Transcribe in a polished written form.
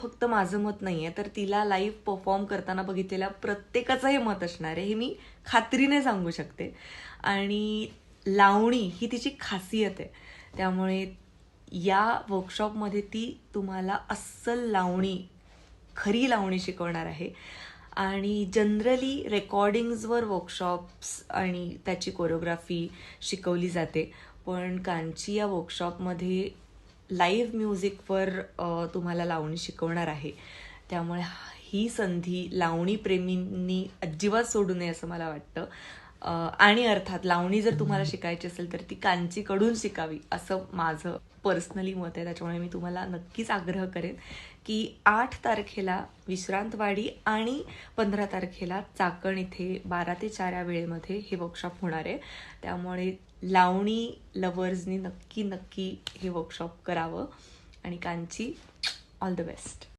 फक्त माझं मत नाही आहे, तर तिला लाईव्ह परफॉर्म करताना बघितलेल्या प्रत्येकाचं हे मत असणार आहे, हे मी खात्रीने सांगू शकते. आणि लावणी ही तिची खासियत आहे, त्यामुळे या वर्कशॉपमध्ये ती तुम्हाला अस्सल लावणी, खरी लावणी शिकवणार आहे. आणि जनरली रेकॉर्डिंग्सवर वर्कशॉप्स आणि त्याची कोरिओग्राफी शिकवली जाते, पण कांची या वर्कशॉपमध्ये लाईव्ह म्युझिकवर तुम्हाला लावणी शिकवणार आहे. त्यामुळे ही संधी लावणी प्रेमींनी अजिबात सोडू नये असं मला वाटतं. आणि अर्थात लावणी जर तुम्हाला शिकायची असेल तर ती कांचीकडून शिकावी असं माझं पर्सनली मत आहे. त्याच्यामुळे मी तुम्हाला नक्कीच आग्रह करेन की 8 तारखेला विश्रांतवाडी आणि 15 तारखेला चाकण इथे 12 ते 4 या वेळेमध्ये हे वर्कशॉप होणार आहे. त्यामुळे लावणी लवर्सनी नक्की नक्की हे वर्कशॉप करावं. आणि कांची, ऑल द बेस्ट.